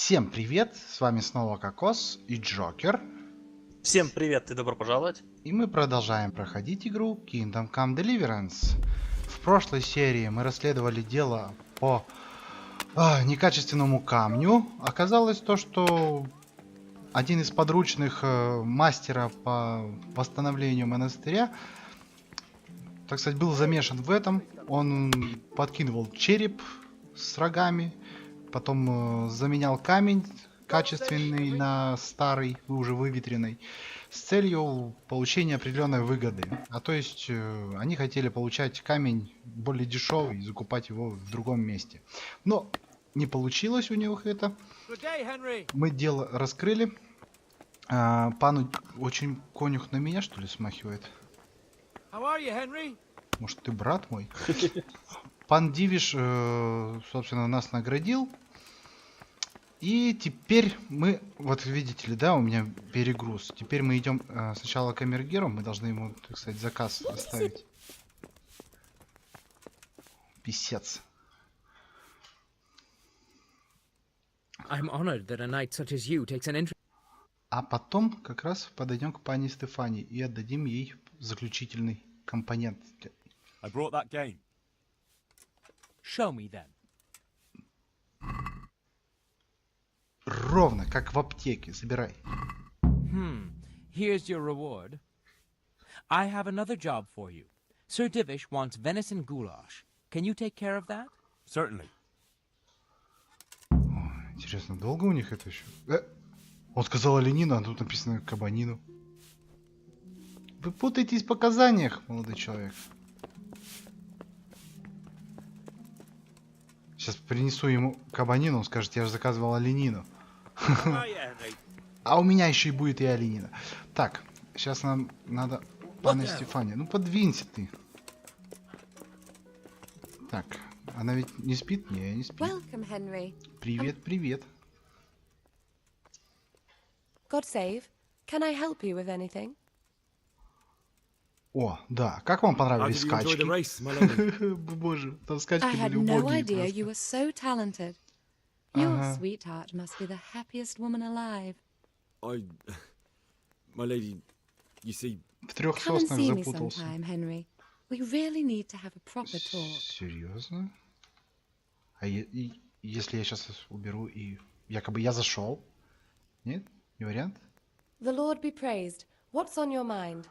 Всем привет, с вами снова Кокос и Джокер. Всем привет и добро пожаловать. И мы продолжаем проходить игру Kingdom Come Deliverance. В прошлой серии мы расследовали дело по некачественному камню. Оказалось то, что один из подручных мастера по восстановлению монастыря, так сказать, был замешан в этом. Он подкидывал череп с рогами, потом заменял камень качественный на старый, уже выветренный, с целью получения определенной выгоды. А то есть они хотели получать камень более дешевый и закупать его в другом месте. Но не получилось у них это. Мы дело раскрыли. Пан очень конюх на меня, что ли, смахивает? Может, ты брат мой? Пан Дивиш, собственно, нас наградил. И теперь мы, вот видите ли, да, у меня перегруз. Теперь мы идем сначала к камергеру, мы должны ему, так сказать, заказ оставить. Писец. А потом как раз подойдем к пани Стефани и отдадим ей заключительный компонент. I brought that game. Show me then. Ровно, как в аптеке. Забирай. Here's your reward. I have another job for you. Sir Divish wants venison goulash. Can you take care of that? Certainly. Интересно, долго у них это еще? Он сказал оленина, а тут написано кабанину. Вы путаетесь в показаниях, молодой человек. Сейчас принесу ему кабанину, он скажет, я же заказывал оленину. А у меня еще и будет и оленина. Так, сейчас нам надо пана Стефани. Ну подвинься ты. Так, она ведь не спит? Не спит. Welcome, Henry. Привет, привет. God save. Can I help you with anything? О, да. Как вам понравились скачки? Боже, там скачки I had были no убогие idea you просто. were so talented. Your sweetheart must be the happiest woman alive. My lady, you see... В трех Come and соснах see me запутался. sometime, Henry. We really need to have a proper talk. Серьезно? А если я сейчас уберу и якобы я зашел? Нет? Не вариант? The Lord be praised. What's on your mind?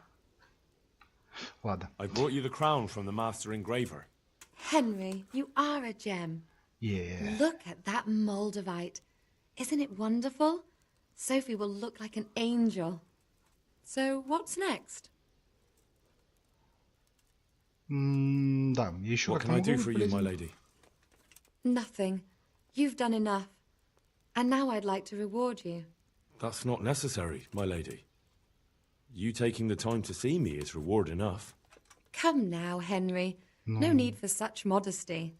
Ладно. I brought you the crown from the master engraver. Henry, you are a gem. Yeah. Look at that Moldavite. Isn't it wonderful? Sophie will look like an angel. So, what's next? Да, еще What как can I do for you, my lady? Nothing. You've done enough. And now I'd like to reward you. That's not necessary, my lady. You taking the time to see me is reward enough. Come now, Henry. No need for such modesty.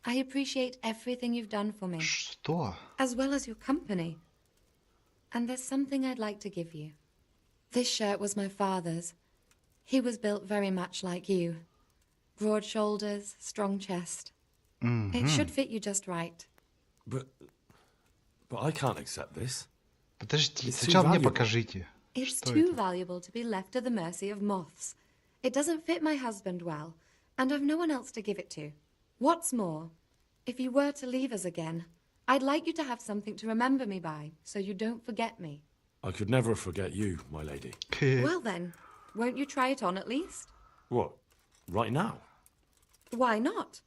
I appreciate everything you've done for me, Что? as well as your company. And there's something I'd like to give you. This shirt was my father's. He was built very much like you. Broad shoulders, strong chest. It should fit you just right. But I can't accept this. Подождите, It's too сначала мне valuable. покажите. It's Что too это? valuable to be left to the mercy of moths. It doesn't fit my husband well, and I've no one else to give it to. What's more, if you were to leave us again, I'd like you to have something to remember me by, so you don't forget me. I could never forget you, my lady. Well then, won't you try it on at least? What? Right now? Why not?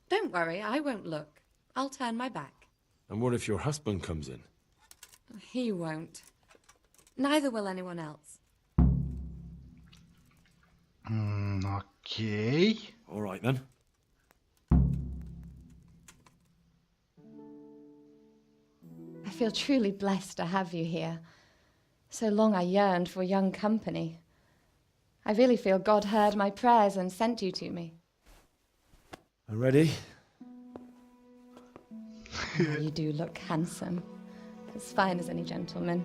Don't worry, I won't look. I'll turn my back. And what if your husband comes in? He won't. Neither will anyone else. Окей. All right then. I feel truly blessed to have you here. So long I yearned for young company. I really feel God heard my prayers and sent you to me. I'm ready. You do look handsome, as fine as any gentleman.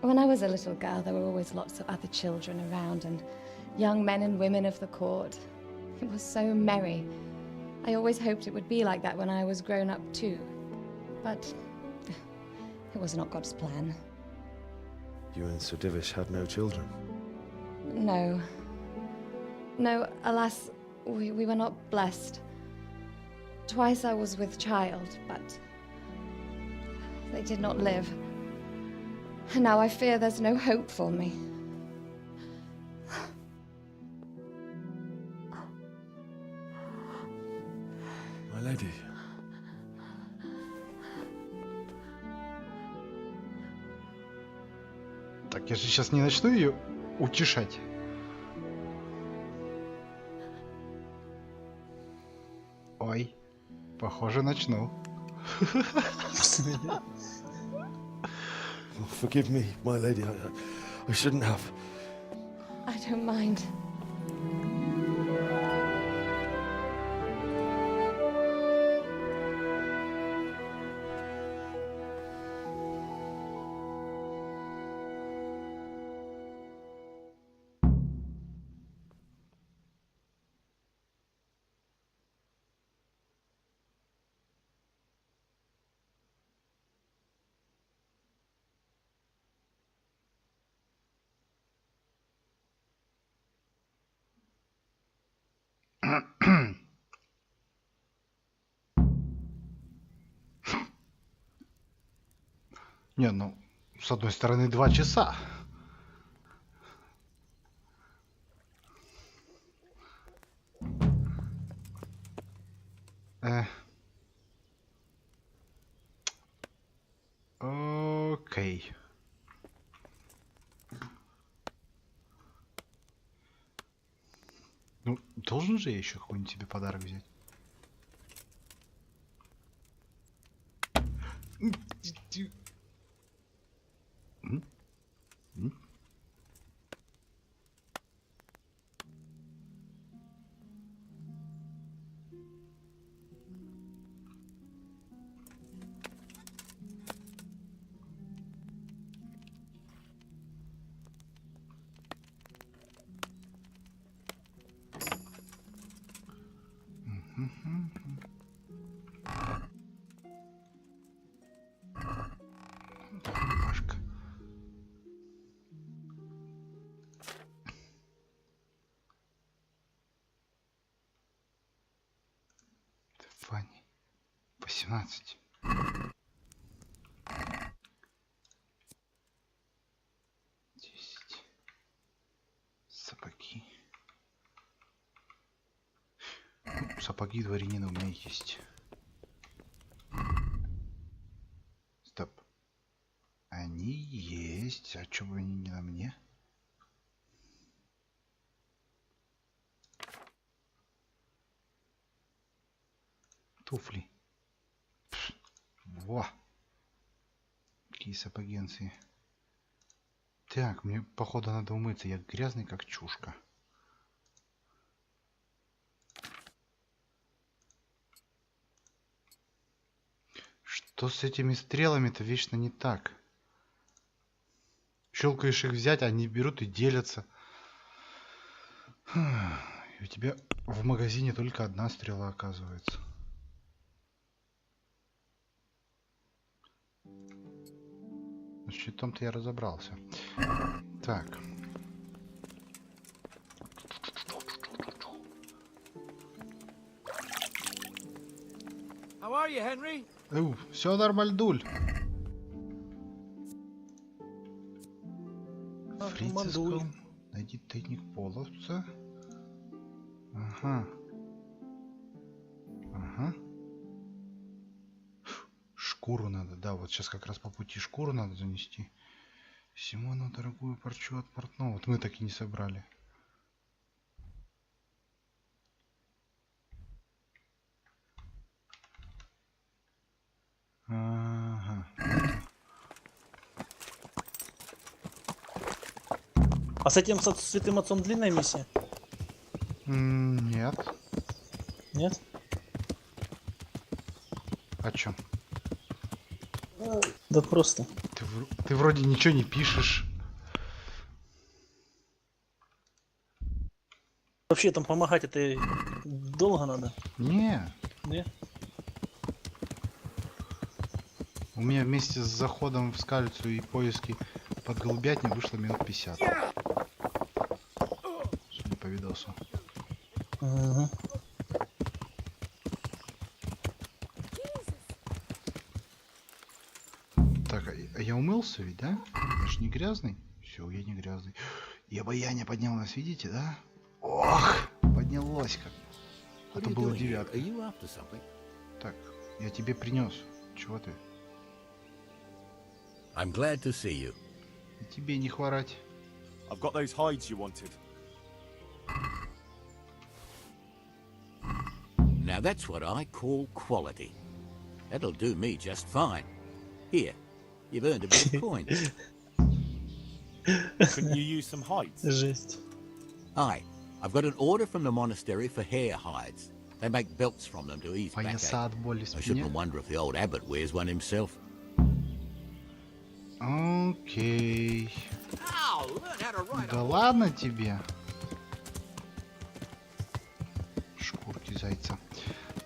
When I was a little girl, there were always lots of other children around and young men and women of the court. It was so merry. I always hoped it would be like that when I was grown up too. But It was not God's plan. You and Sir Divish had no children. No. No, alas, we were not blessed. Twice I was with child, but they did not live. And now I fear there's no hope for me. My lady. Так, я же сейчас не начну ее утешать. Ой, похоже, начну. Forgive me, my lady. I shouldn't have. I don't mind. Не, ну, с одной стороны, 2 часа. Окей. Ну, должен же я еще какой-нибудь себе подарок взять. Рубашка. Фанни. 18. Сапоги. Ну, сапоги дворянина у меня есть. Стоп. Они есть. А чё бы они не на мне? Туфли. Пш, во. Какие сапогенцы. Так, мне походу надо умыться. Я грязный как чушка. Что с этими стрелами-то вечно не так? Щелкаешь их взять, они берут и делятся. И у тебя в магазине только одна стрела оказывается. С щитом-то я разобрался. Так. How are you, Henry? Все нормальдуль. Фрициском. Найди тайник половца. Ага. Ага. Шкуру надо, да, вот сейчас как раз по пути шкуру надо занести. Симону дорогую парчу от портного. Вот мы так и не собрали. Ага. А с этим святым отцом длинная миссия? Нет. Нет? О чем? Да просто. Ты вроде ничего не пишешь. Вообще там помогать это долго надо? Не. Не? У меня вместе с заходом в скальцу и поиски под голубятней вышло минут 50. Судя по видосу. Угу. Так, а я умылся ведь, да? Я же не грязный. Все, я не грязный. И обаяние поднялось, видите, да? Ох, поднялось как. А то было 9. Так, я тебе принес. Чего ты? I'm glad to see you. И тебе не хворать. I've got those hides you wanted. Now that's what I call quality. That'll do me just fine. Here, you've earned a bit of points. Couldn't you use some hides? Жесть. Aye, I've got an order from the monastery for hare hides. They make belts from them to ease backache. Пояса от боли в I спине. shouldn't wonder if the old abbot wears one himself. Окей. Oh, learn how to ride Да ладно тебе. Шкурки зайца.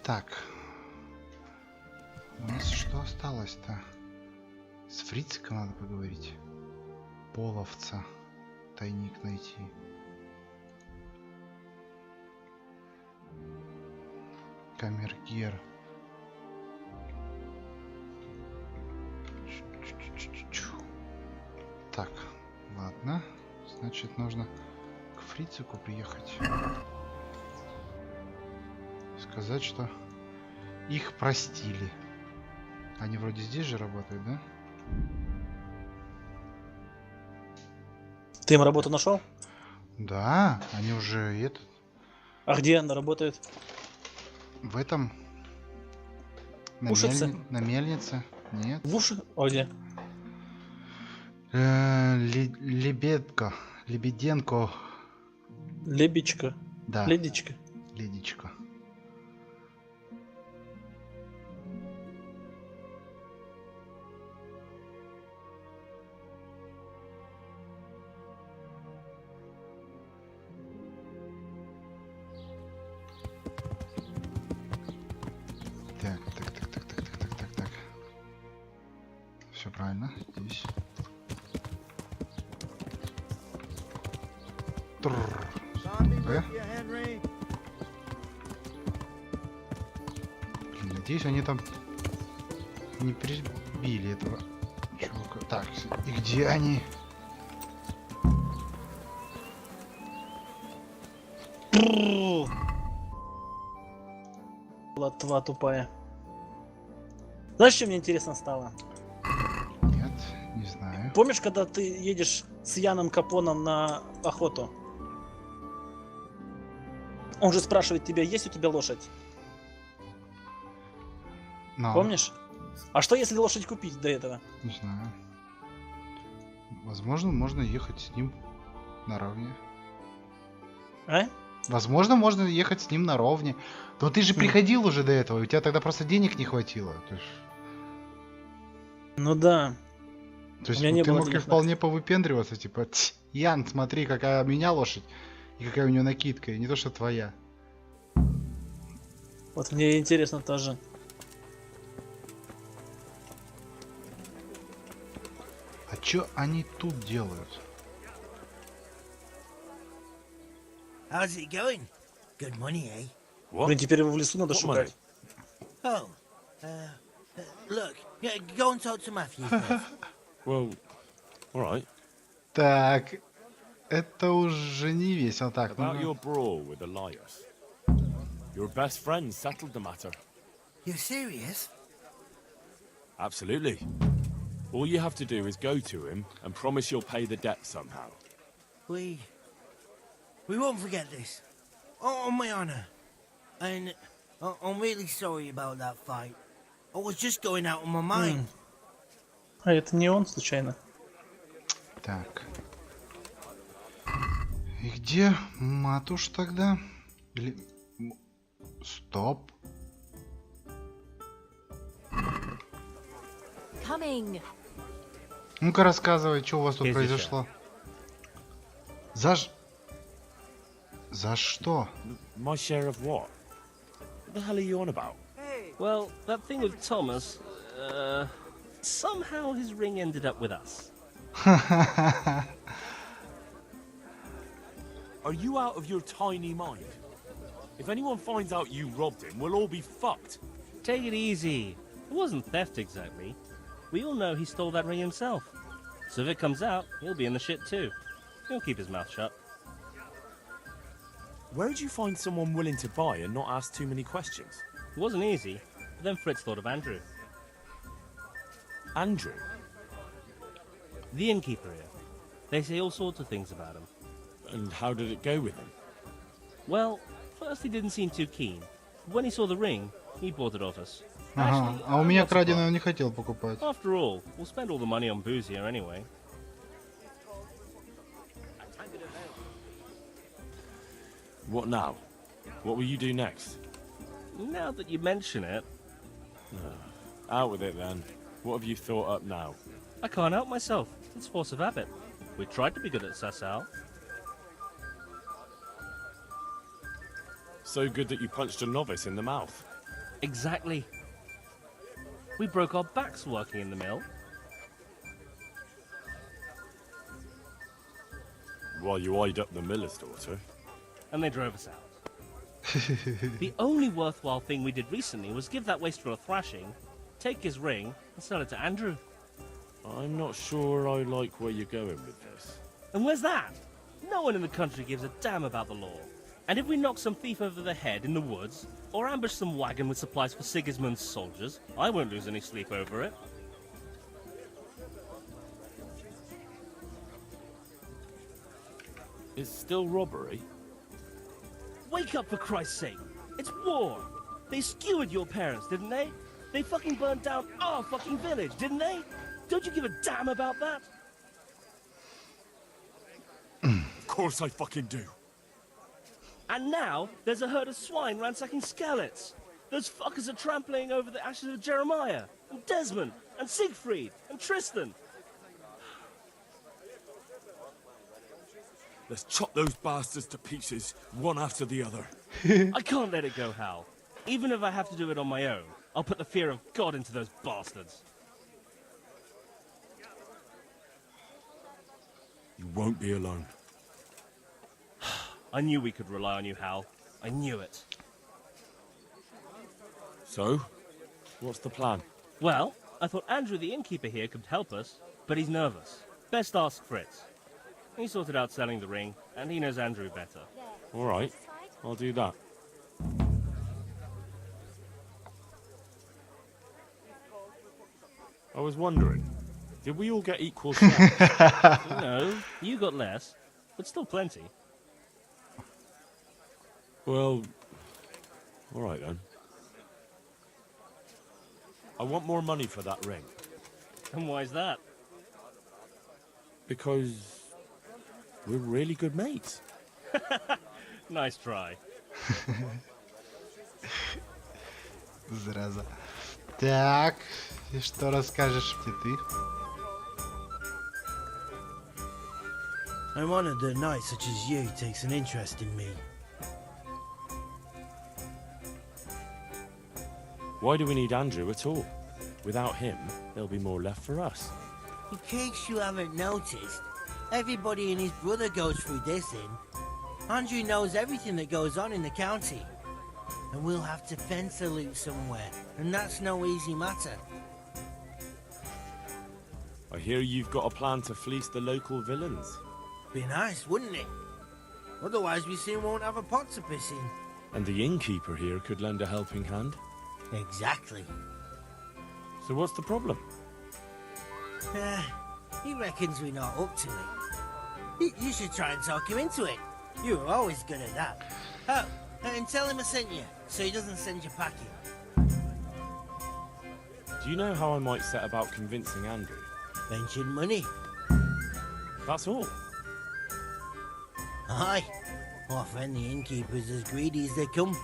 Так. У нас что осталось-то? С Фрициком надо поговорить. Половца. Тайник найти. Камергер. Так, ладно. Значит, нужно к Фрицику приехать. Сказать, что их простили. Они вроде здесь же работают, да? Ты им работу нашел? Да, они уже этот... А где она работает? В этом... На, Ушице? на мельнице? Нет. В уши? А где? Лебедко. Лебеденко. Лебечка. Да. Ледичка. Ледичка. Так. Все правильно. Здесь. Блин, надеюсь, они там не прибили этого чувака. Так, и где они? Латва тупая. Знаешь, что мне интересно стало? Нет, не знаю. Помнишь, когда ты едешь с Яном Капоном на охоту? Он же спрашивает тебя, есть у тебя лошадь? Но, Помнишь? А что если лошадь купить до этого? не знаю. Возможно, можно ехать с ним наравне. А? Возможно, можно ехать с ним наравне. Но ты же приходил уже до этого, у тебя тогда просто денег не хватило. То есть, Ну да. то есть У меня не ты было мог и денег на вполне повыпендриваться, типа, Ян, смотри, какая у меня лошадь, и какая у нее накидка, и не то, что твоя. Вот мне интересно тоже. А чё они тут делают? How's it going? Good money, eh? Блин, теперь его в лесу надо What шукать. Oh, look, yeah, go and talk to Matthew first. Well, all right. Так, это уже не весело. Так, About ну, your brawl with Elias. Your best friend settled the matter. You're serious? Absolutely. All you have to do is go to him and promise you'll pay the debt somehow. We won't forget this. On my honor. And I'm really sorry about that fight. I was just going out of my mind. А это не он случайно? так. И где Матуш тогда? Или... Стоп. Coming. Ну-ка рассказывай, что у вас тут Here's your произошло. За что? My share of what? What the hell are you on about? Well, that thing with Thomas, somehow his ring ended up with us. Are you out of your tiny mind? If anyone finds out you robbed him, we'll all be fucked. Take it easy. It wasn't theft exactly. We all know he stole that ring himself. So if it comes out, he'll be in the shit too. He'll keep his mouth shut. Where'd you find someone willing to buy and not ask too many questions? It wasn't easy, but then Fritz thought of Andrew. Andrew? The innkeeper here. They say all sorts of things about him. And how did it go with him? Well, first he didn't seem too keen. When he saw the ring, he bought it off us. Ага, а у меня краденое он не хотел покупать. After all, we'll spend all the money on booze here anyway. What now? What will you do next? Now that you mention it, Out with it then. What have you thought up now? I can't help myself. It's force of habit. We tried to be good at Sassal. So good that you punched a novice in the mouth. Exactly. We broke our backs working in the mill. While you eyed up the miller's daughter. And they drove us out. The only worthwhile thing we did recently was give that wastrel a thrashing, take his ring, and sell it to Andrew. I'm not sure I like where you're going with this. And where's that? No one in the country gives a damn about the law. And if we knock some thief over the head in the woods, or ambush some wagon with supplies for Sigismund's soldiers, I won't lose any sleep over it. It's still robbery? Wake up, for Christ's sake! It's war! They skewered your parents, didn't they? They fucking burned down our fucking village, didn't they? Don't you give a damn about that? Of course I fucking do. And now, there's a herd of swine ransacking Skalitz. Those fuckers are trampling over the ashes of Jeremiah, and Desmond, and Siegfried, and Tristan. Let's chop those bastards to pieces, one after the other. I can't let it go, Hal. Even if I have to do it on my own, I'll put the fear of God into those bastards. You won't be alone. I knew we could rely on you, Hal. I knew it. So, what's the plan? Well, I thought Andrew the innkeeper here could help us, but he's nervous. Best ask Fritz. He sorted out selling the ring, and he knows Andrew better. All right, I'll do that. I was wondering, did we all get equal shares? No, you got less, but still plenty. Well, all right then. I want more money for that ring. And why's that? Because we're really good mates. Nice try. Зараза. Так, и что расскажешь мне ты? I'm honored that a knight such as you takes an interest in me. Why do we need Andrew at all? Without him, there'll be more left for us. In case you haven't noticed, everybody and his brother goes through this inn. Andrew knows everything that goes on in the county. And we'll have to fence a loot somewhere, and that's no easy matter. I hear you've got a plan to fleece the local villains. Be nice, wouldn't it? Otherwise we soon won't have a pot to piss in. And the innkeeper here could lend a helping hand. Exactly. So what's the problem? He reckons we're not up to it. You should try and talk him into it. You were always good at that. Oh, and tell him I sent you, so he doesn't send you packing. Do you know how I might set about convincing Andrew? Mention money. That's all. Aye. Our friend the innkeeper's as greedy as they come.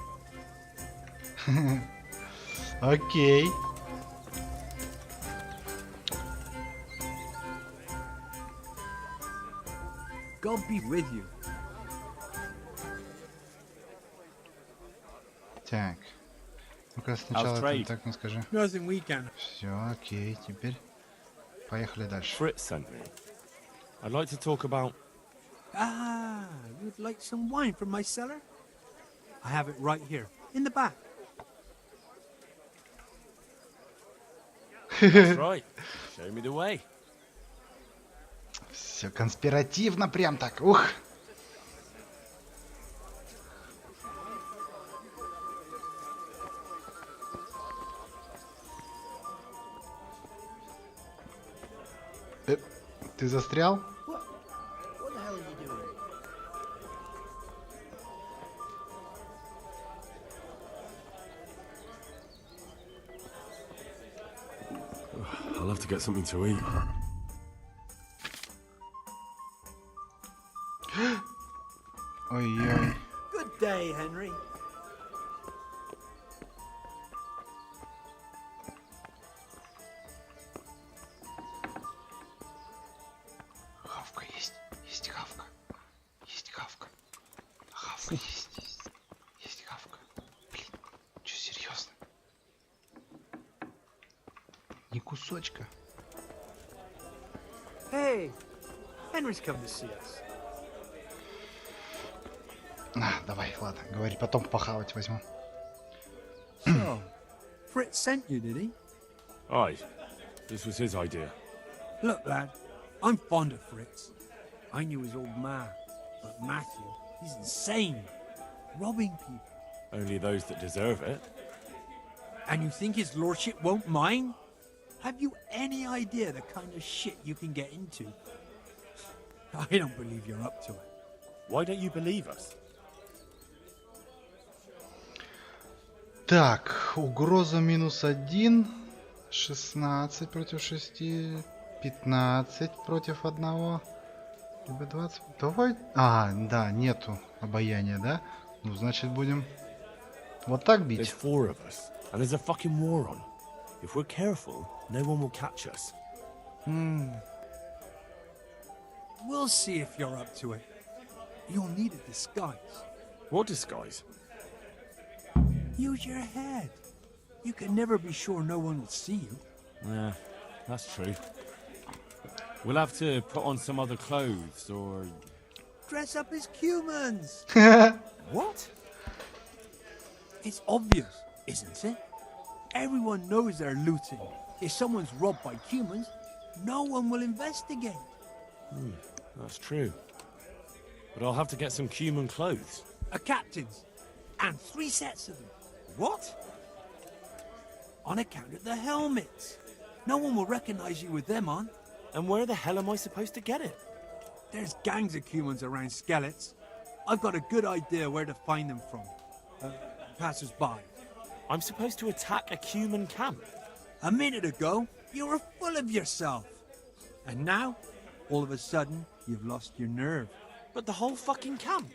Окей. God be with you. Так. Ну-ка сначала ты так мне скажи. Nothing we can. Все, окей, теперь. Поехали дальше. Fritz sent me. I'd like to talk about... Ah, you'd like some wine from my cellar? I have it right here, in the back. That's right. Show me the way. Все конспиративно прям так. Ух. Ты застрял? What the hell are you doing? I'll have to get something to eat. Ой-ой. Good day, Henry. Хавка есть. Есть хавка. Есть хавка. Хавка есть. Есть хавка. Блин, что серьезно? Ни кусочка. Hey, Henry's come to see us. Давай, ладно, говори, потом похавать возьму. So, Fritz sent you, did he? Aye. This was his idea. Look, lad, I'm fond of Fritz. I knew his old man, but Matthew, he's insane. Robbing people. Only those that deserve it. And you think his lordship won't mind? Have you any idea the kind of shit you can get into? I don't believe you're up to it. Why don't you believe us? Так, угроза -1, 16 против 6, 15 против 1, либо 20. Давай. А, да, нету обаяния, да? Ну, значит, будем вот так бить. There's 4 of us, and there's a fucking war on. If we're careful, no one will catch us. We'll see if you're up to it. You'll need a disguise. What disguise? Use your head. You can never be sure no one will see you. Yeah, that's true. We'll have to put on some other clothes, or... Dress up as humans. What? It's obvious, isn't it? Everyone knows they're looting. If someone's robbed by humans, no one will investigate. That's true. But I'll have to get some human clothes. A captain's. And 3 sets of them. What? On account of the helmets. No one will recognize you with them on. And where the hell am I supposed to get it? There's gangs of humans around Skeletons. I've got a good idea where to find them from. Passers-by. I'm supposed to attack a human camp. A minute ago, you were full of yourself. And now, all of a sudden, you've lost your nerve. But the whole fucking camp.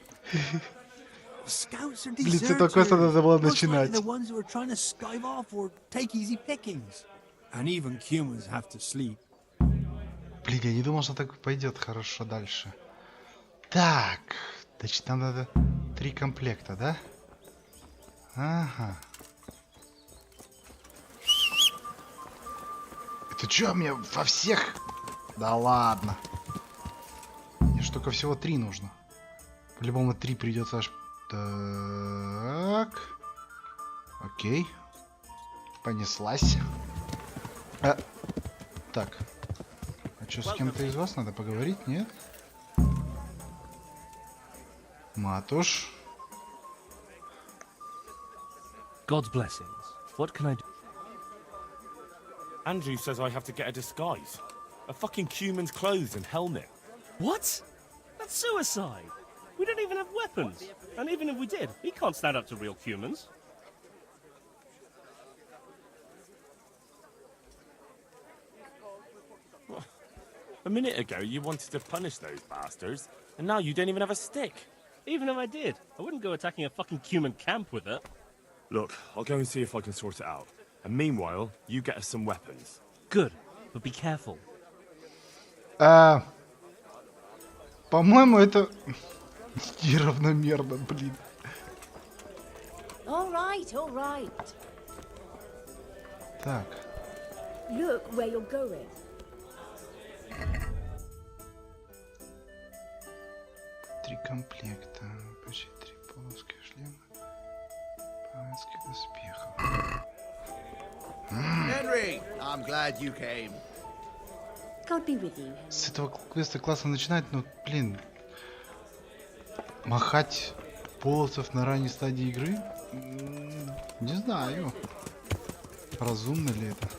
Scouts are Блин, deserters. только с этого надо было Most likely начинать. the ones who are trying to skive off or take easy pickings. And even humans have to sleep. Блин, я не думал, что так пойдет хорошо дальше. Так, значит, нам надо 3 комплекта, да? Ага. Это чё, мне во всех? Да ладно. Мне ж только всего 3 нужно. По-любому 3 придется аж... Так. Окей. Понеслась. Так. А что, с кем-то из вас надо поговорить, нет? Матуш. God's blessings. What can I do? Andrew says I have to get a disguise. A fucking human's clothes and helmet. What? That's suicide. We don't even have weapons. And even if we did, we can't stand up to real humans. A minute ago, you wanted to punish those bastards, and now you don't even have a stick. Even if I did, I wouldn't go attacking a fucking human camp with it. Look, I'll go and see if I can sort it out. And meanwhile, you get us some weapons. Good, but be careful. По-моему, это неравномерно, блин. All right. Так. Look where you're going. 3 комплекта. Почти 3 полоски шлема. Панских доспехов. Генри, I'm glad you came. God be with you. С этого квеста классно начинать, но, блин, махать полосов на ранней стадии игры? Не знаю. Разумно ли это?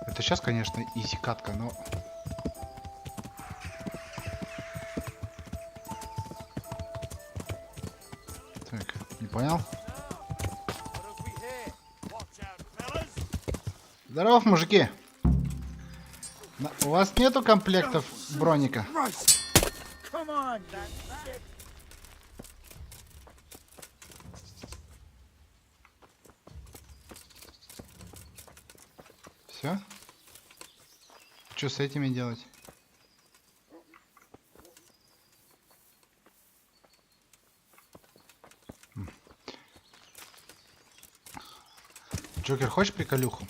Это сейчас, конечно, изи катка, но... Так, не понял? Здоров, мужики! У вас нету комплектов броника? Все? Что с этими делать? Джокер, хочешь приколюху?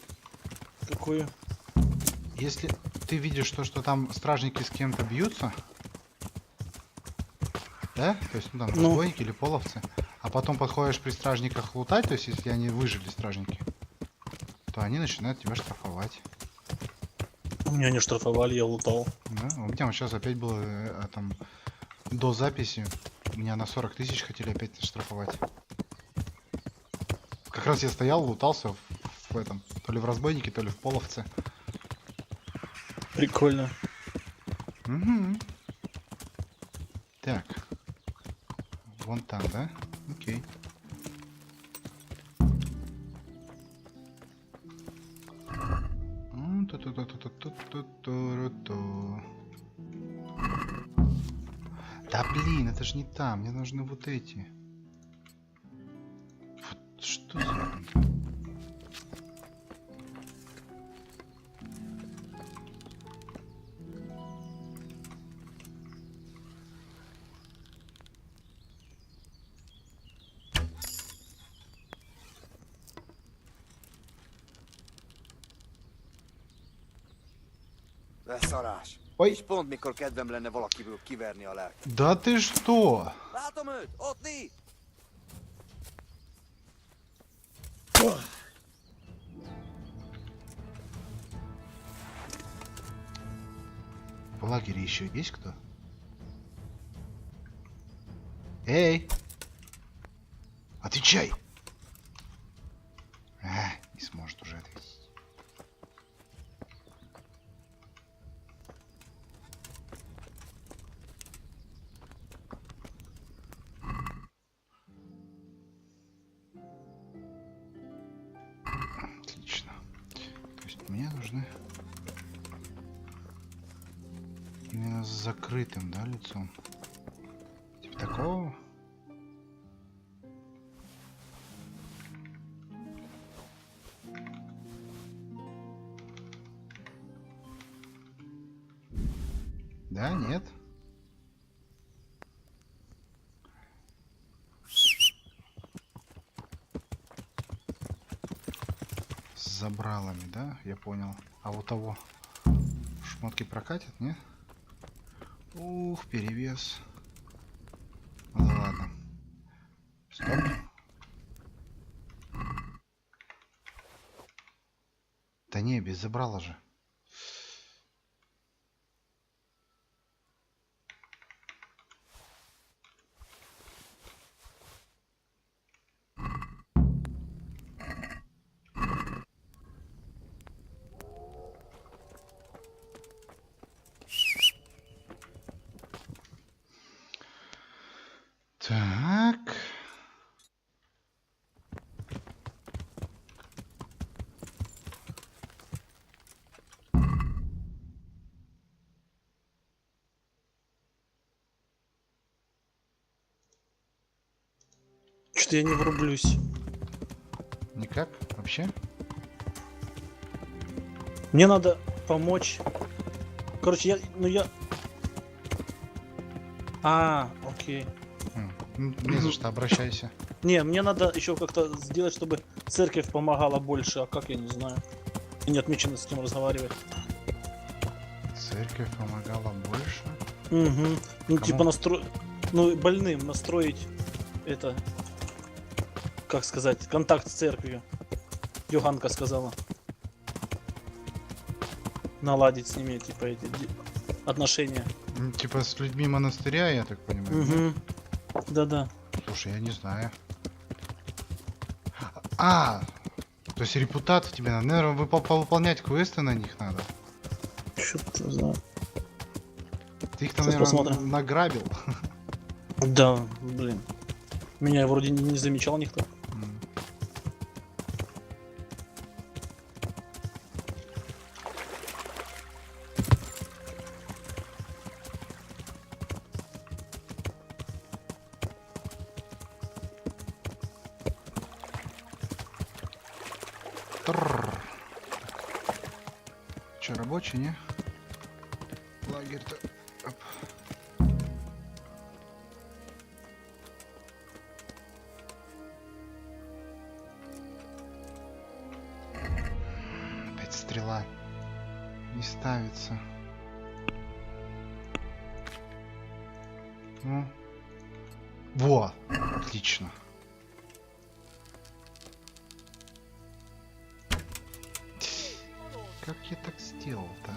Какую? Если ты видишь то, что там стражники с кем-то бьются, да? То есть, ну там разбойники или половцы, а потом подходишь при стражниках лутать, то есть если они выжили, стражники, то они начинают тебя штрафовать. У меня не штрафовали, я лутал. Да? У меня вот сейчас опять было там до записи, меня на 40 тысяч хотели опять штрафовать. Как раз я стоял, лутался в этом, то ли в разбойнике, то ли в половце. Прикольно. Угу. Так. Вон там, да? Окей. Да блин, это же не там. Мне нужны вот эти. Вот что за... Beszarás. Oj. És pont mikor kedvem lenne valakiből kiverni a lelket. Да ты что? Látom őt! Ott mi? В лагере еще есть кто? Эй! Отвечай! Не сможет уже ответить. Отлично. То есть мне нужны именно с закрытым, да, лицом. Типа такого. Да, нет. С забралами, да? Я понял. А вот того шмотки прокатят, не? Ух, перевес. Ну да ладно. Стоп. Да не, без забрала же. Так. Что-то я не врублюсь. Никак? Вообще? Мне надо помочь. Короче, я... Окей. Не за что, обращайся. Не, мне надо еще как-то сделать, чтобы церковь помогала больше, а как, я не знаю. И не отмечено, с кем разговаривать. Церковь помогала больше? Угу. Ну, Кому? типа ну, больным настроить это... Как сказать? Контакт с церковью. Йоганка сказала. Наладить с ними, типа, эти отношения. Типа с людьми монастыря, я так понимаю. Угу. Да-да. Слушай, я не знаю. А, то есть репутаты тебе надо. Наверное, выполнять квесты на них надо. Что-то знаю. Ты их там, Сейчас наверное, посмотрим. награбил. Да, блин. Меня вроде не замечал никто. Че, рабочий, не? Лагерь-то... Оп. Опять стрела. Не ставится. Ну. Во! Отлично. Как я так сделал-то, а?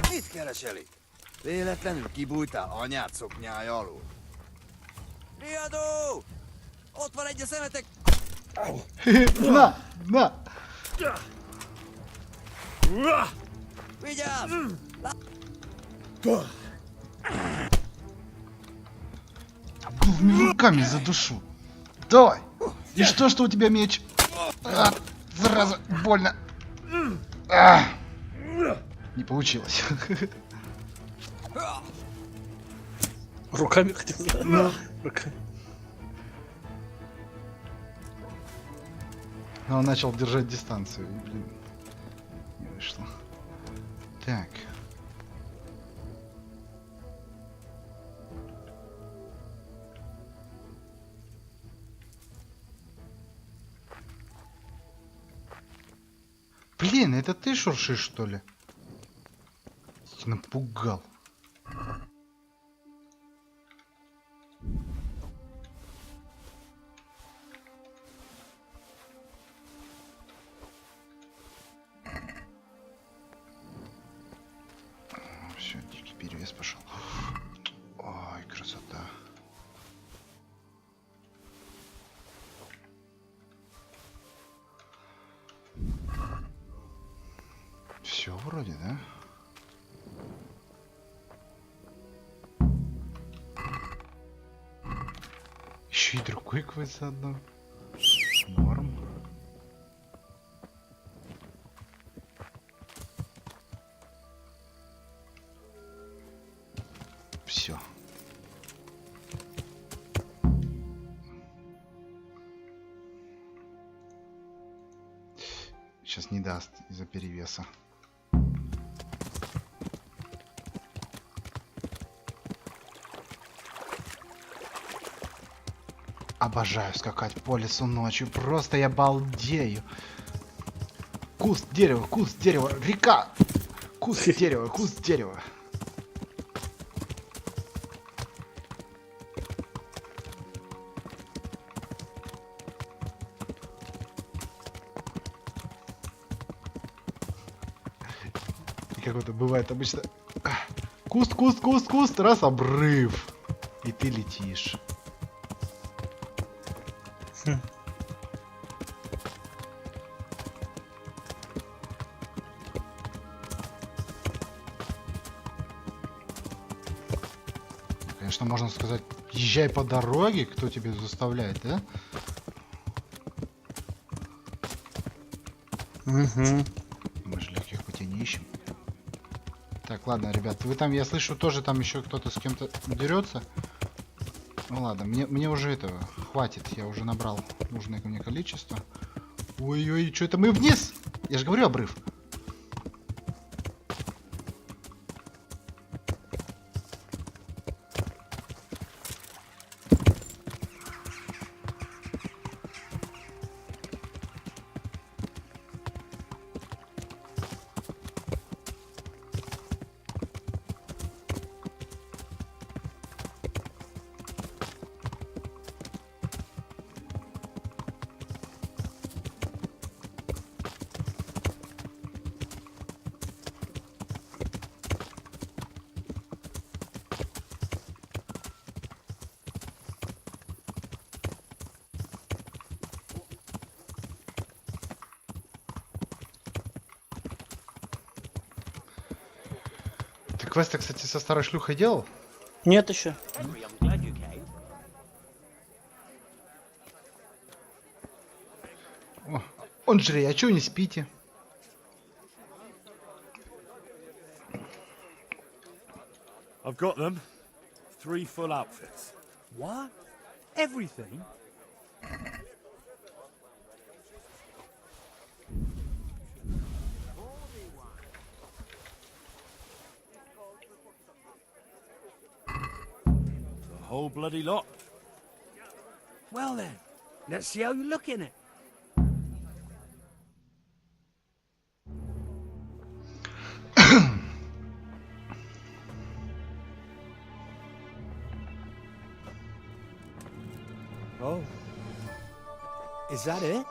Mit kereseli? Véletlenül kibújtál anyád szoknyája alól? Riadó! Ott van egy a szemetek! На! На! Vigyázz! Голыми руками задушу. Давай! И что у тебя меч? А, зараза, больно. А, не получилось. Руками хотел сказать. Ну. Руками. Но он начал держать дистанцию. И, блин, не вышло. Так. Блин, это ты шуршишь, что ли? Напугал. Все, дикий перевес пошел. Ой, красота. Все вроде, да? Еще и другой квест заодно. Норм. Все. Сейчас не даст из-за перевеса. Обожаю скакать по лесу ночью. Просто я балдею. Куст дерева, река. Куст дерева. И как это бывает обычно. Куст, раз обрыв. И ты летишь. Конечно, можно сказать, езжай по дороге, кто тебе заставляет, да? Угу. Мы же легких путей не ищем. Так, ладно, ребят, вы там, я слышу, тоже там еще кто-то с кем-то дерется. Ну ладно, мне уже этого хватит, я уже набрал нужное мне количество. Ой-ой, что это мы вниз? Я же говорю, обрыв. Ты квесты, кстати, со старой шлюхой делал? Нет еще. О, он жри, а чего не спите? I've got them. 3 full outfits. What? Everything? The whole bloody lot. Well then, let's see how you look in it. Oh. Is that it?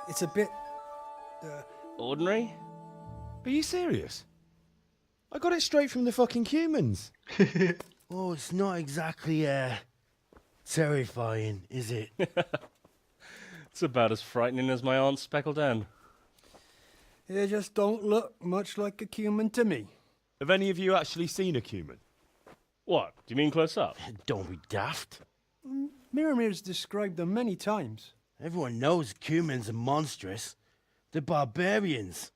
It's a bit... Ordinary? Are you serious? I got it straight from the fucking humans. Oh, it's not exactly, terrifying, is it? It's about as frightening as my aunt's speckled hen. They just don't look much like a human to me. Have any of you actually seen a human? What? Do you mean close up? Don't be daft. Miramir's described them many times. Everyone knows humans are monstrous. They're barbarians.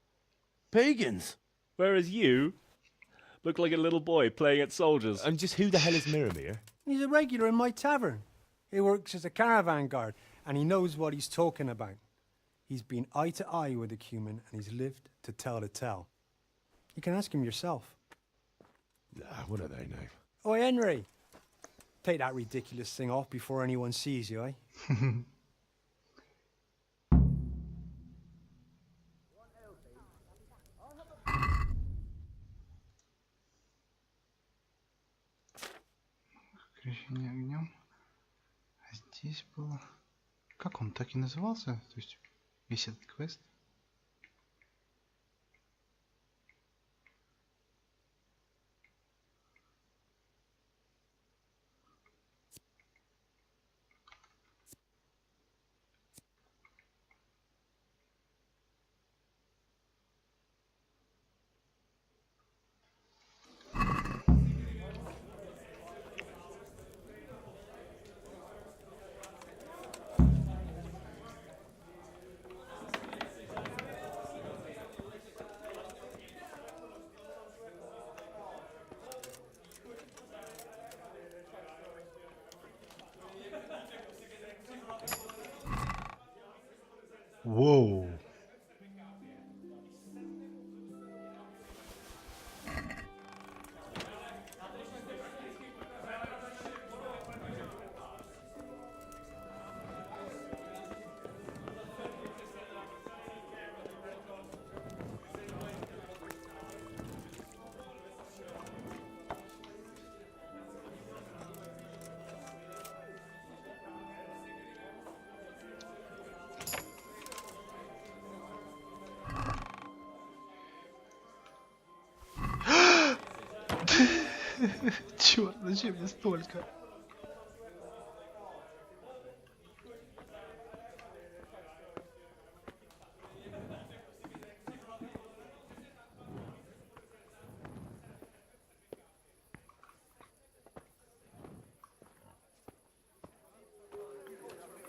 Pagans. Whereas you look like a little boy playing at soldiers. And just who the hell is Miramir? He's a regular in my tavern. He works as a caravan guard, and he knows what he's talking about. He's been eye to eye with a human, and he's lived to tell the tale. You can ask him yourself. Nah, what do they know? Oh, Henry! Take that ridiculous thing off before anyone sees you, eh? Крещение огнем. А здесь было... Как он так и назывался? То есть весь этот квест? Воу. Черт, зачем мне столько?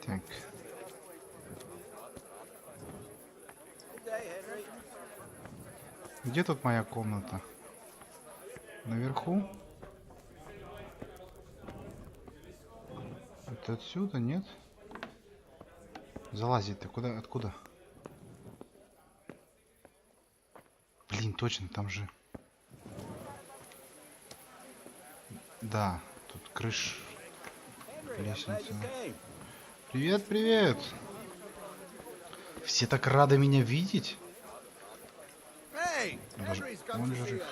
Так. Где тут моя комната? Наверху? Это отсюда, нет? Залазить, ты куда? Откуда? Блин, точно, там же. Да, тут крыш. Лестница. Привет, привет! Все так рады меня видеть. Даже он жив.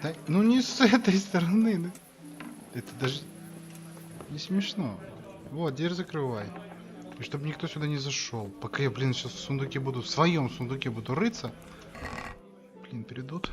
Да, ну не с этой стороны. Ну. Это даже не смешно. Вот, дверь закрывай. И чтобы никто сюда не зашел. Пока я, блин, сейчас в сундуке буду, в своем сундуке буду рыться. Блин, придут.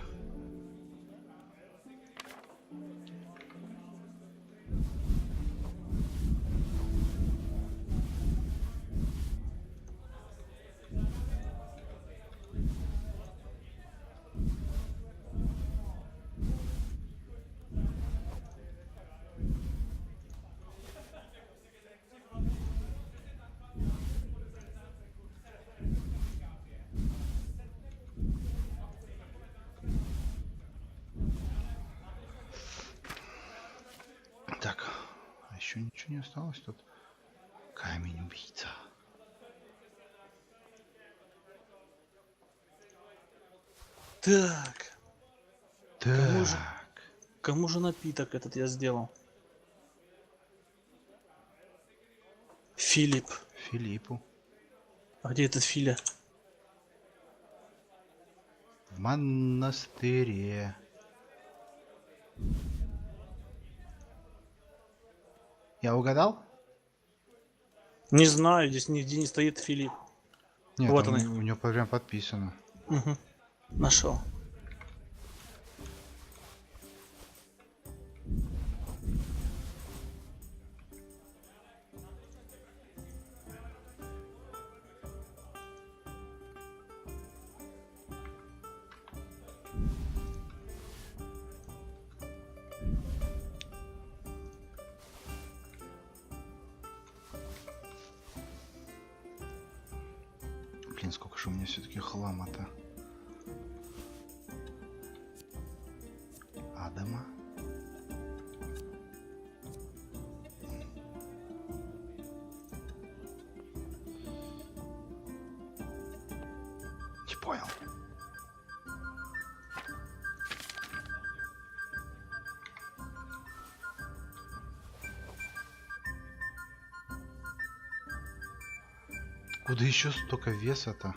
Так, а еще ничего не осталось тут. Камень убийца. Так. Так. Кому же напиток этот я сделал? Филипп. Филиппу. А где этот Филя? В монастыре. Я угадал? Не знаю, здесь нигде не стоит Филипп. Нет, вот у он. него прям подписано. Угу. Нашел. Блин, сколько же у меня все-таки хлама-то. Адама. Не понял. Куда еще столько веса-то?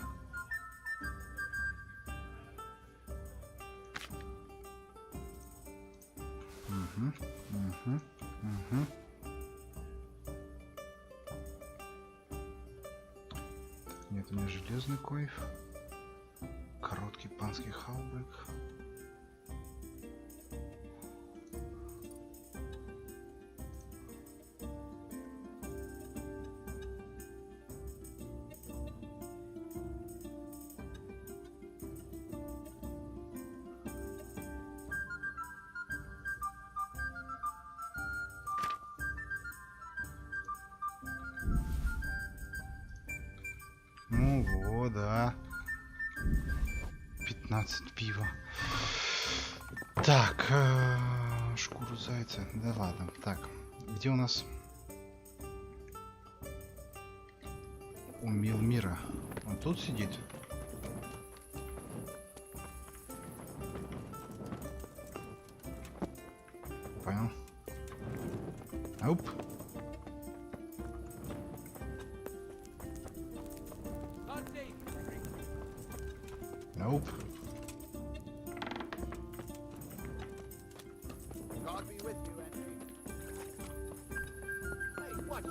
Угу, угу, угу. Нет, у меня железный койф. Короткий панский хаубек. Ну вот, да. 15 пива. Так, шкуру зайца. Да ладно. Так, где у нас умел мира? Он тут сидит? Понял. Оп. Nope. God be with you, Henry. Hey, watch it.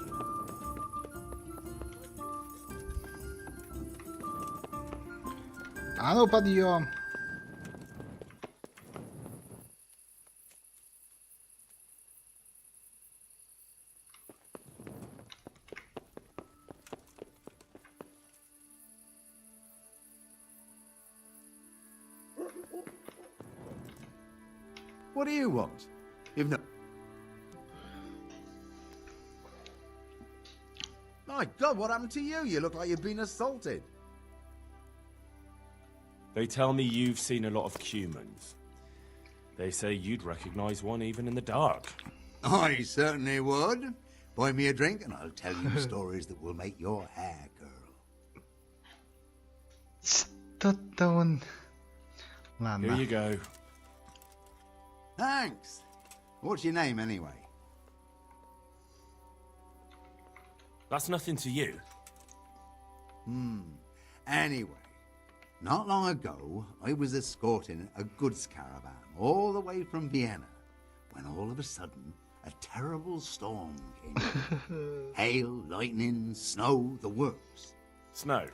А ну подъем. What do you want? You've no... My God, what happened to you? You look like you've been assaulted. They tell me you've seen a lot of humans. They say you'd recognize one even in the dark. I certainly would. Buy me a drink and I'll tell you stories that will make your hair curl. Что-то он... Ладно. Here you go. Thanks. What's your name anyway? That's nothing to you. Anyway, not long ago, I was escorting a goods caravan all the way from Vienna, when all of a sudden, a terrible storm came. Hail, lightning, snow, the works. Snow.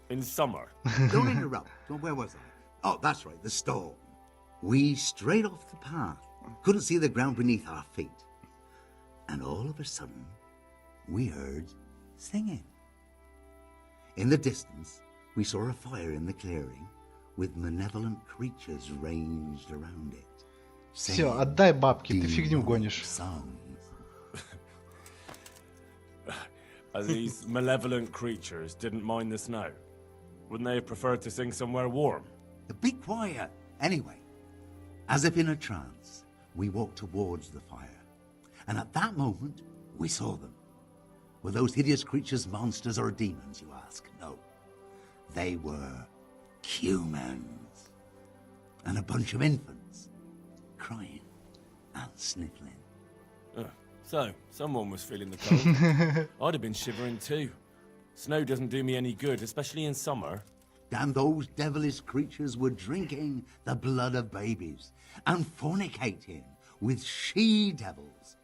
In summer. Don't interrupt. Where was I? Oh, that's right, the storm. We strayed off the path. Couldn't see the ground beneath our feet. And all of a sudden, we heard singing. In the distance, we saw a fire in the clearing with malevolent creatures ranged around it. Все, отдай бабки, ты фигню гонишь. These malevolent creatures didn't mind the snow. Wouldn't they have preferred to sing somewhere warm? Be quiet. Anyway, as if in a trance, we walked towards the fire. And at that moment, we saw them. Were those hideous creatures monsters or demons, you ask? No. They were humans. And a bunch of infants, crying and sniffling. So, someone was feeling the cold. I'd have been shivering too. Snow doesn't do me any good, especially in summer. And those devilish creatures were drinking the blood of babies and fornicating with she-devils.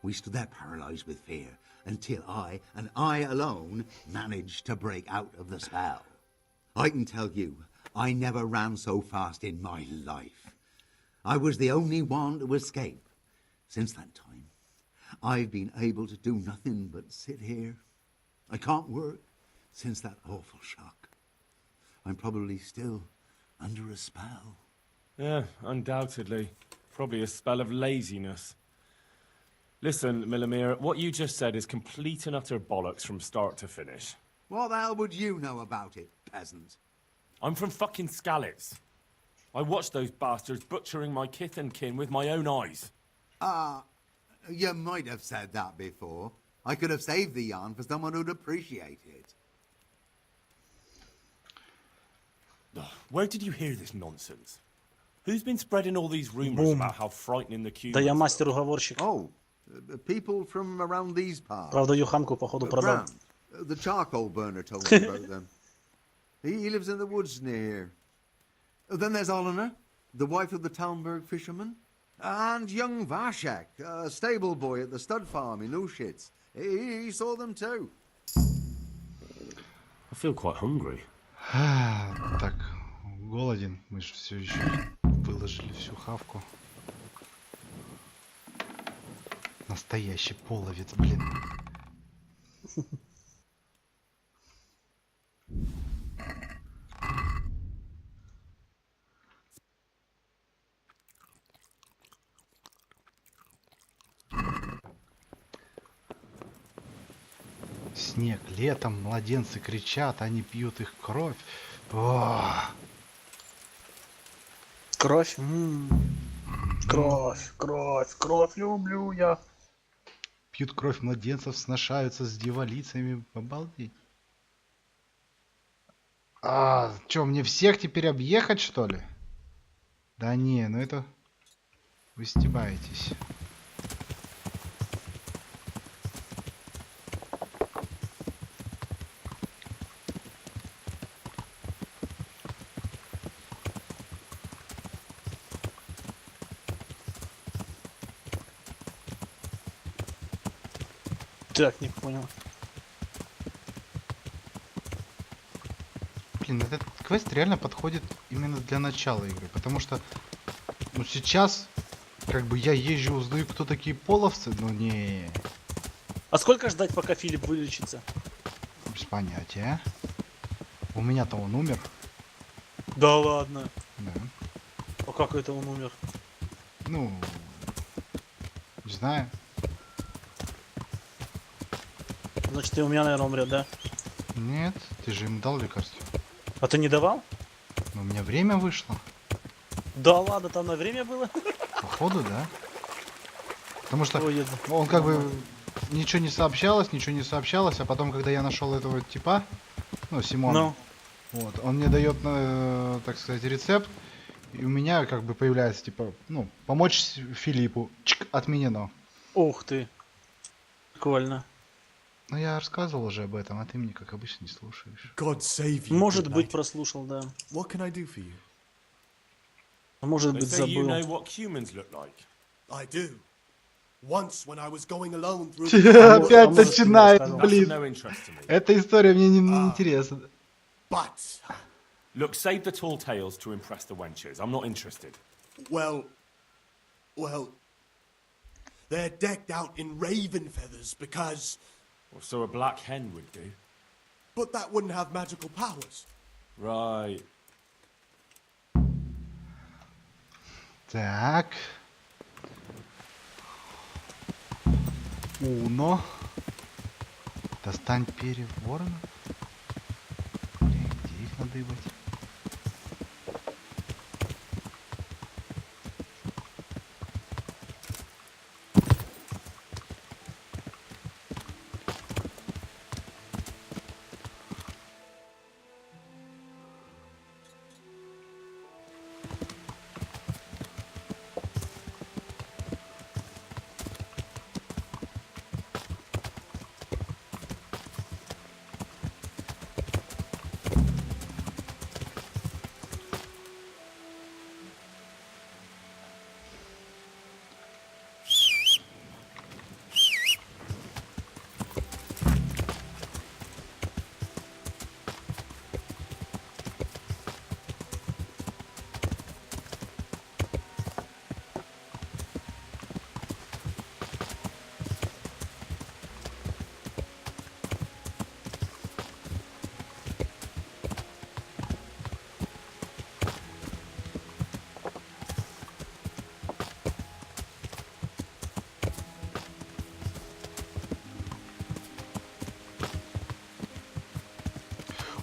We stood there paralyzed with fear until I, and I alone, managed to break out of the spell. I can tell you, I never ran so fast in my life. I was the only one to escape. Since that time, I've been able to do nothing but sit here. I can't work since that awful shock. I'm probably still under a spell. Yeah, undoubtedly. Probably a spell of laziness. Listen, Millimir, what you just said is complete and utter bollocks from start to finish. What the hell would you know about it, peasant? I'm from fucking Skalitz. I watched those bastards butchering my kith and kin with my own eyes. You might have said that before. I could have saved the yarn for someone who'd appreciate it. Where did you hear this nonsense? Who's been spreading all these rumors about how frightening the cube Да я is? мастер-уговорщик. Oh, people from around these parts. Правда, Юханку, походу, продал. Brown, the charcoal burner told me about them. He lives in the woods near here. Then there's Olener, the wife of the Talmberg fisherman. And young Vashek, a stable boy at the stud farm in Ushitz. He saw them too. I feel quite hungry. Так, голоден. Мы же все еще выложили всю хавку. Настоящий половец, блин. Снег летом, младенцы кричат, они пьют их кровь. О! Кровь. Кровь, кровь, кровь люблю я. Пьют кровь младенцев, сношаются с дьяволицами. Обалдеть. Чё, мне всех теперь объехать, что ли? Да не, ну это... Вы стебаетесь. Так, не понял. Блин, этот квест реально подходит именно для начала игры, потому что, ну, сейчас, как бы, я езжу, узнаю, кто такие половцы, но не... А сколько ждать, пока Филипп вылечится? Без понятия. У меня-то он умер. Да ладно. Да. А как это он умер? Ну, не знаю. Значит, и у меня, наверное, умрет, да? Нет, ты же ему дал лекарство. А ты не давал? Но у меня время вышло. Да ладно, там на время было? Походу, да. Потому что Ой, он как бы ничего не сообщалось, а потом, когда я нашел этого типа, ну, Симона, Ну. вот, он мне дает, так сказать, рецепт, и у меня как бы появляется, типа, ну, помочь Филиппу. Чик, отменено. Ух ты. Прикольно. Ну, я рассказывал уже об этом, а ты мне, как обычно, не слушаешь. God save you. Может good быть, knight. прослушал, да. What can I do for you? А может They быть, say you забыл. know what humans look like. I do. Once, when I was going alone through Опять начинает, That's of блин. no interest to me. Эта история мне не интересна. But, Look, save the tall tales to impress the wenches. I'm not interested. well, they're decked out in raven feathers because, Well, so a black hen would do. but that wouldn't have magical powers. Right. Так. Уно. Достань перьев воронов. Блин, где их надыбать?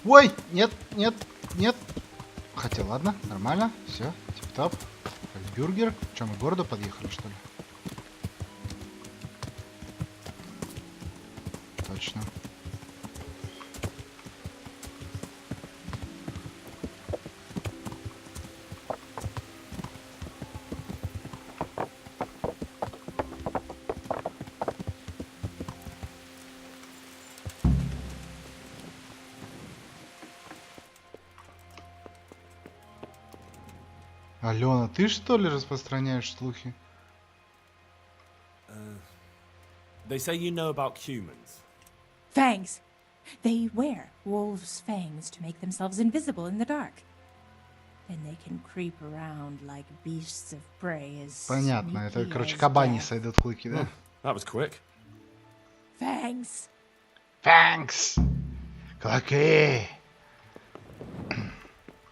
Ой, нет, нет, нет. Хотя ладно, нормально, все, тип-топ. Как бюргер. Че, мы к городу подъехали, что ли? Точно. Алена, ты что ли распространяешь слухи? They say you know about humans. Fangs. They wear wolves' fangs to make themselves invisible in the dark. Then they can creep around like beasts of prey as Понятно, это, sneaky короче, as кабани death. сойдут клыки, да? That was quick. Fangs. Фэнкс! Клыки!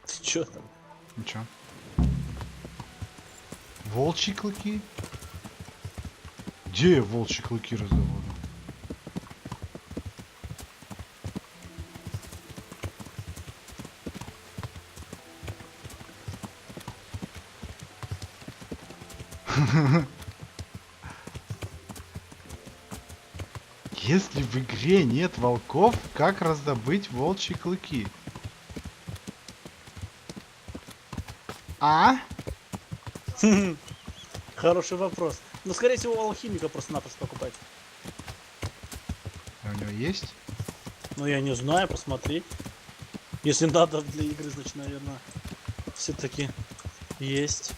Ты чё там? Ничего. Волчьи клыки? Где я волчьи клыки раздавал? Если в игре нет волков, как раздобыть волчьи клыки? А? Хороший вопрос. Ну, скорее всего, у алхимика просто-напросто покупать. А у него есть? Ну, я не знаю, посмотреть. Если надо для игры, значит, наверное, все-таки есть.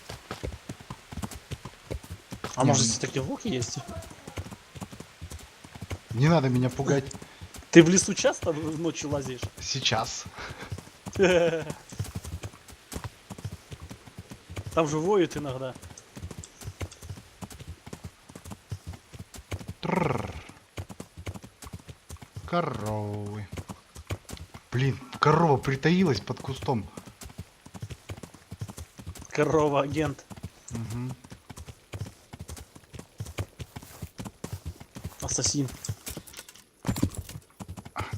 А может, все-таки волки есть? Не надо меня пугать. Ты в лесу часто ночью лазишь? Сейчас. Там же воют иногда. Коровы. Блин, корова притаилась под кустом. Корова-агент. Угу. Ассасин.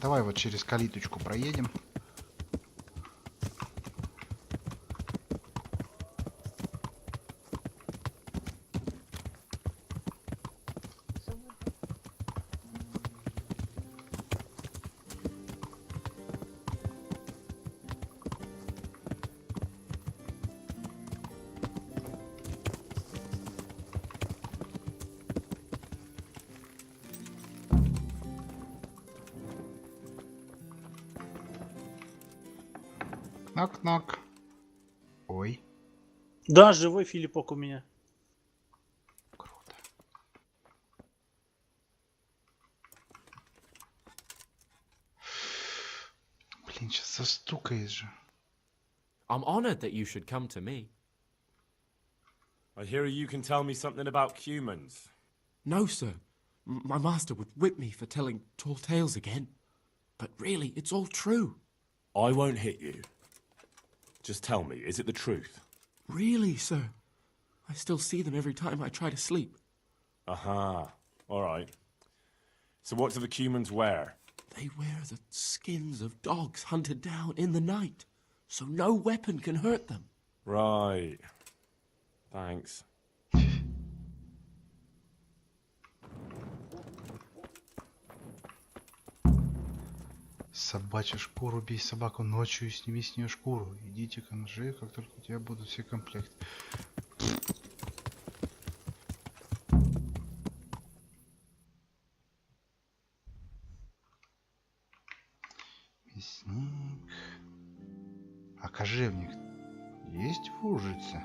Давай вот через калиточку проедем. Нок-нок. Ой. Да, живой Филиппок у меня. Круто. Блин, сейчас застукает же. I'm honored that you should come to me. I hear you can tell me something about humans. No, sir. My master would whip me for telling tall tales again. But really, it's all true. I won't hit you. Just tell me, is it the truth? Really, sir. I still see them every time I try to sleep. Aha. All right. So what do the humans wear? They wear the skins of dogs hunted down in the night, so no weapon can hurt them. Right. Thanks. Собачью шкуру, бей собаку ночью и сними с нее шкуру. Идите к ножи, как только у тебя будут все комплекты. Мясник. А кожевник есть в Ужице?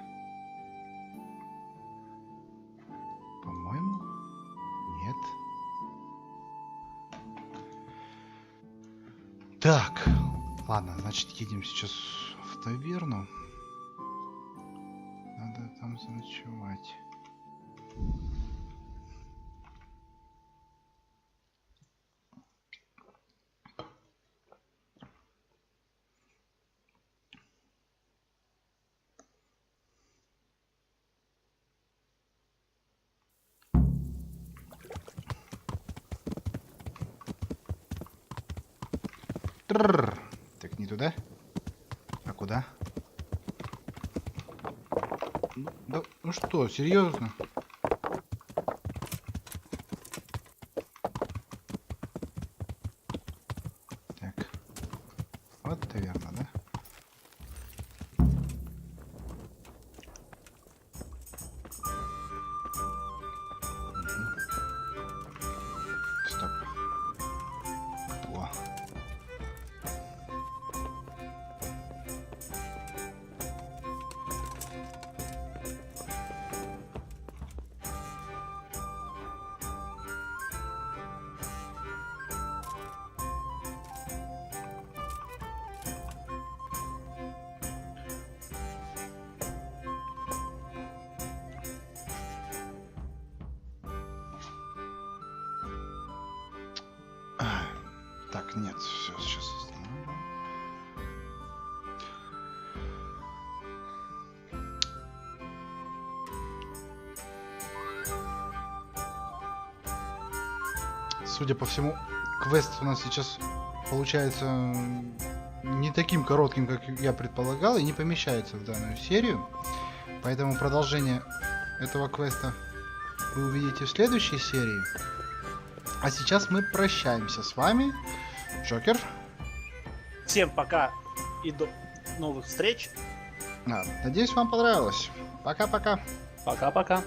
По-моему, нет. Так, ладно, значит, едем сейчас в таверну. Надо там заночевать. Так, не туда? А куда? Да, ну что, серьезно? Так. Вот таверна, да? Стоп. О. Так, нет, все, сейчас остановим. Судя по всему, квест у нас сейчас получается не таким коротким, как я предполагал, и не помещается в данную серию. Поэтому продолжение этого квеста вы увидите в следующей серии. А сейчас мы прощаемся с вами. Джокер. Всем пока и до новых встреч. Надеюсь, вам понравилось. Пока-пока. Пока-пока.